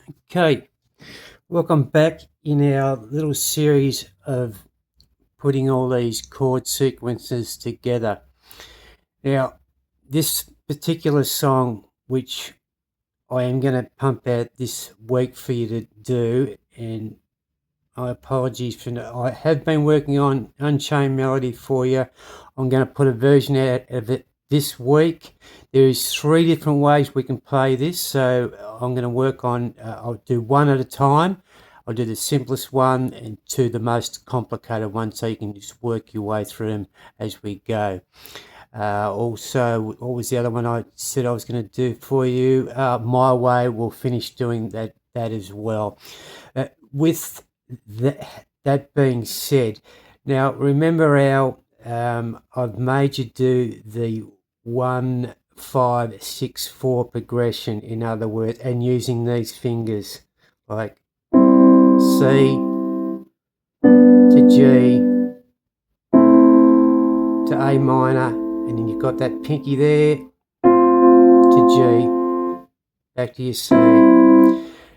Okay, welcome back in our little series of putting all these chord sequences together. Now, this particular song, which I am going to pump out this week for you to do, and I apologize for I have been working on Unchained Melody for you. I'm going to put a version out of it this week. There is 3 different ways we can play this, so I'm going to work on I'll do one at a time. I'll do the simplest one and to the most complicated one, so you can just work your way through them as we go. Also, what was the other one I said I was going to do for you? My Way. We'll finish doing that as well. With that being said, now remember I've made you do the 1, 5, 6, 4 progression, in other words, and using these fingers like C to G to A minor, and then you've got that pinky there to G, back to your C.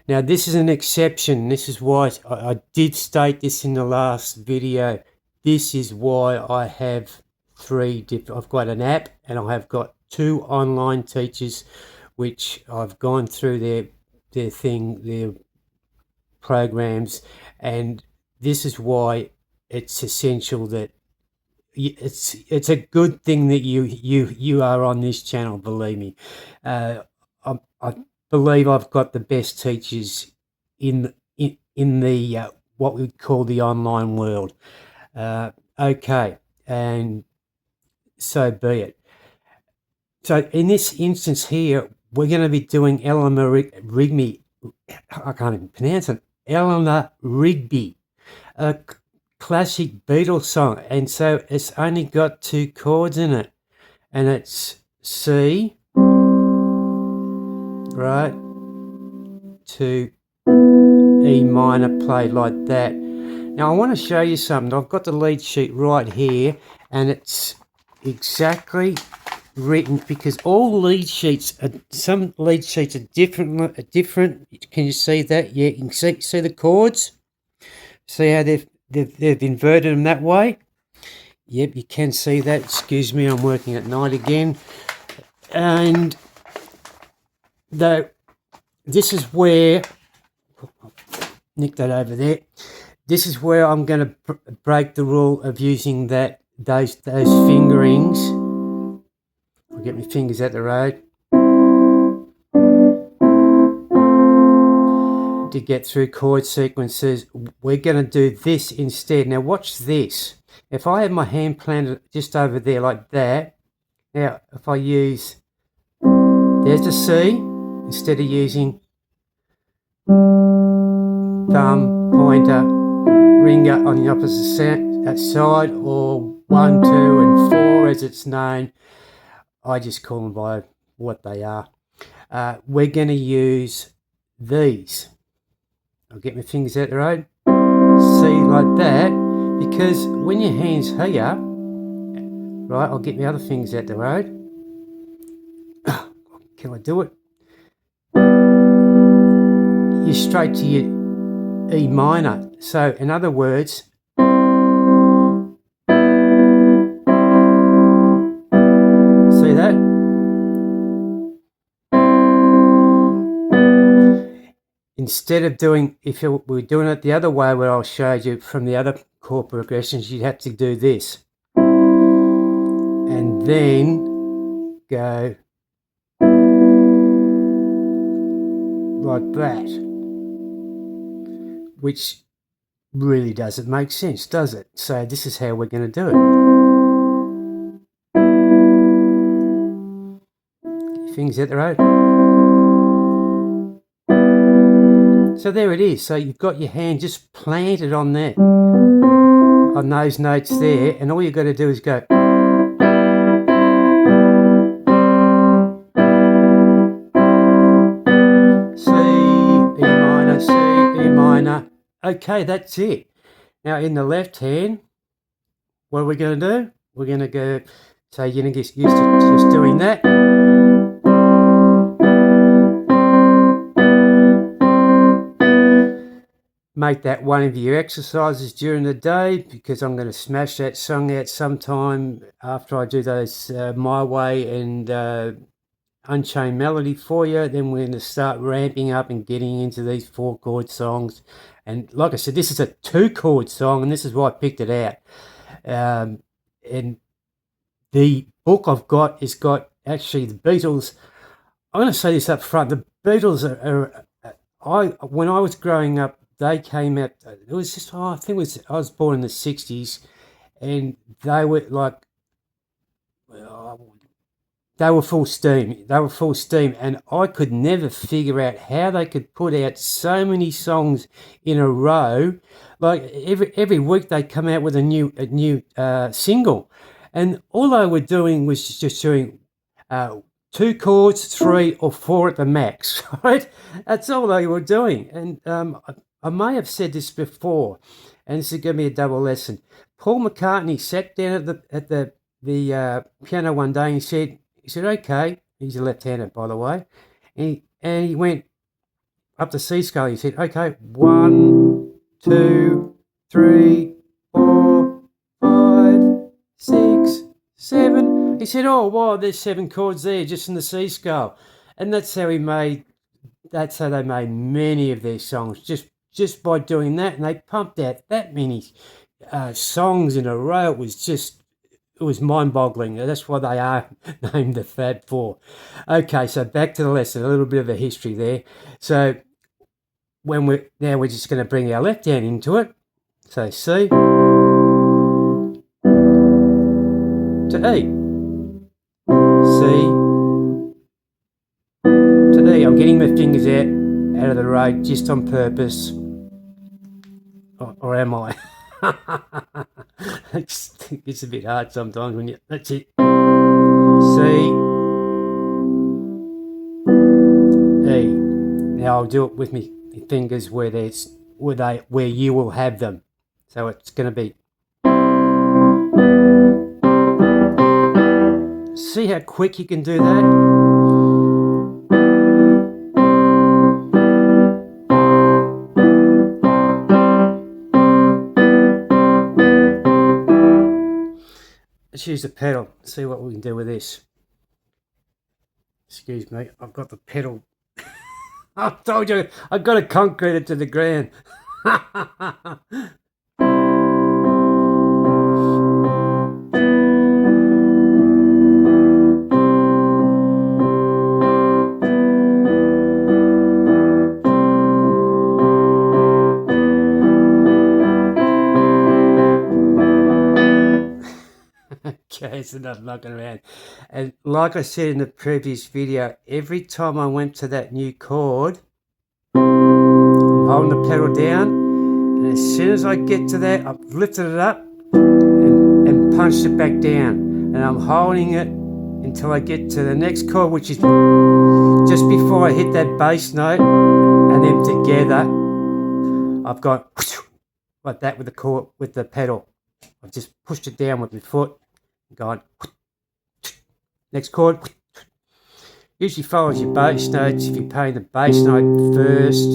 Now this is an exception. This is why I did state this in the last video. This is why I have 3 different. I've got an app and I have got 2 online teachers, which I've gone through their programs, and this is why it's essential that it's a good thing that you are on this channel. Believe me, I believe I've got the best teachers in the what we call the online world. Okay, and so be it. So in this instance here, we're going to be doing Eleanor Rigby. I can't even pronounce it. Eleanor Rigby, a classic Beatles song, and so it's only got 2 chords in it, and it's C, right, to E minor, played like that. Now I want to show you something. I've got the lead sheet right here, and it's exactly written, because all lead sheets are, some lead sheets are different. Can you see that? Yeah, you can see the chords. See how they've inverted them that way? Yep, you can see that. Excuse me, I'm working at night again. And this is where, nick that over there. This is where I'm going to break the rule of using those fingerings. I'll get my fingers out the road to get through chord sequences. We're going to do this instead. Now watch this. If I have my hand planted just over there like that, now if I use, there's the C, instead of using thumb, pointer, ringer on the opposite side, or 1, 2 and 4 as it's known, I just call them by what they are. We're going to use these. I'll get my fingers out the road. See, like that, because when your hand's here, right, I'll get my other fingers out the road. Can I do it? You're straight to your E minor. So, in other words, see that? Instead of doing, if we're doing it the other way, where I'll show you from the other chord progressions, you'd have to do this. And then go like that. Which really doesn't make sense, does it? So this is how we're going to do it. Get your fingers out the road. So there it is. So you've got your hand just planted on there, on those notes there, and all you've got to do is go. C, E minor, C, E minor. Okay, that's it. Now in the left hand, what are we going to do? We're going to go, so you're going to get used to just doing that. make that one of your exercises during the day, because I'm going to smash that song out sometime after I do those My Way and Unchained Melody for you. Then we're going to start ramping up and getting into these 4-chord songs. And like I said, this is a 2-chord song, and this is why I picked it out. And the book I've got has got actually the Beatles. I'm going to say this up front. The Beatles when I was growing up, they came out. It was just I think I was born in the 60s, and they were like they were full steam. They were full steam, and I could never figure out how they could put out so many songs in a row. Like every week they come out with a new single, and all they were doing was just doing 2 chords, 3 or 4 at the max. Right? That's all they were doing. And I may have said this before, and this is going to be a double lesson. Paul McCartney sat down at the piano one day and he said, okay, he's a left-hander, by the way, and he went up the C scale. He said, okay, 1, 2, 3, 4, 5, 6, 7. He said, oh, wow, there's 7 chords there just in the C scale. And that's how they made many of their songs, just by doing that. And they pumped out that many songs in a row. It was mind-boggling. That's why they are named the Fab Four. Okay, so back to the lesson. A little bit of a history there. So we're just going to bring our left hand into it. So C to E, C to E. I'm getting my fingers out of the road just on purpose, or am I? It's a bit hard sometimes when that's it. C, E. Now I'll do it with my fingers where you will have them. So it's going to be. See how quick you can do that? Let's use the pedal, see what we can do with this. Excuse me, I've got the pedal. I told you, I've got to concrete it to the ground. Okay, it's enough mucking around. And like I said in the previous video, every time I went to that new chord, I'm holding the pedal down, and as soon as I get to that, I've lifted it up and punched it back down, and I'm holding it until I get to the next chord, which is just before I hit that bass note, and then together I've got like that with the chord, with the pedal. I've just pushed it down with my foot, gone next chord. Usually follows your bass notes. If you're playing the bass note first,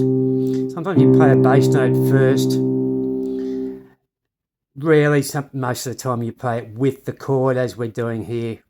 sometimes you play a bass note first. Rarely, most of the time you play it with the chord, as we're doing here.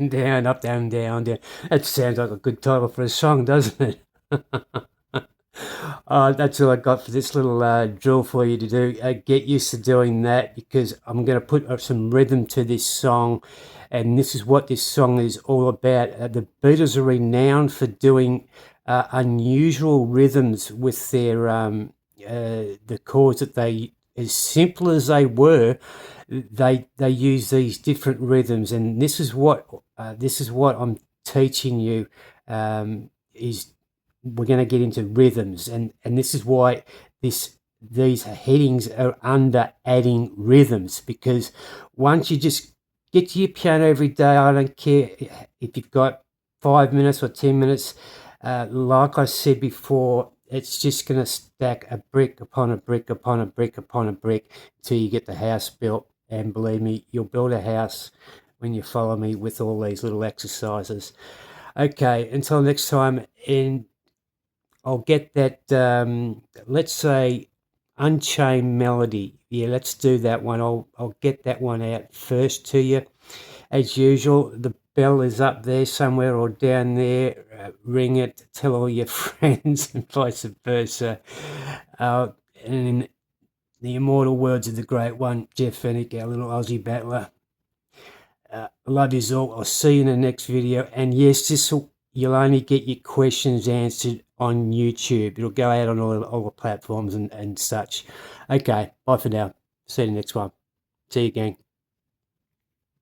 Down, up, down, down, down. That sounds like a good title for a song, doesn't it? That's all I got for this little drill for you to do. Get used to doing that, because I'm going to put some rhythm to this song, and this is what this song is all about. The Beatles are renowned for doing unusual rhythms with their the chords that they, as simple as they were, they use these different rhythms, and this is what I'm teaching you. Is we're going to get into rhythms, and this is why these headings are under adding rhythms, because once you just get to your piano every day. I don't care if you've got 5 minutes or 10 minutes. Like I said before, it's just going to stack a brick upon a brick upon a brick upon a brick until you get the house built. And believe me, you'll build a house when you follow me with all these little exercises. Okay, until next time, and I'll get that, let's say, Unchained Melody. Yeah, let's do that one. I'll get that one out first to you. As usual, the bell is up there somewhere or down there. Ring it, tell all your friends, and vice versa. And in the immortal words of the great one, Jeff Fennick, our little Aussie battler, I love you all. I'll see you in the next video. And yes, you'll only get your questions answered on YouTube. It'll go out on all the platforms and such. Okay, bye for now. See you in the next one. See you, gang.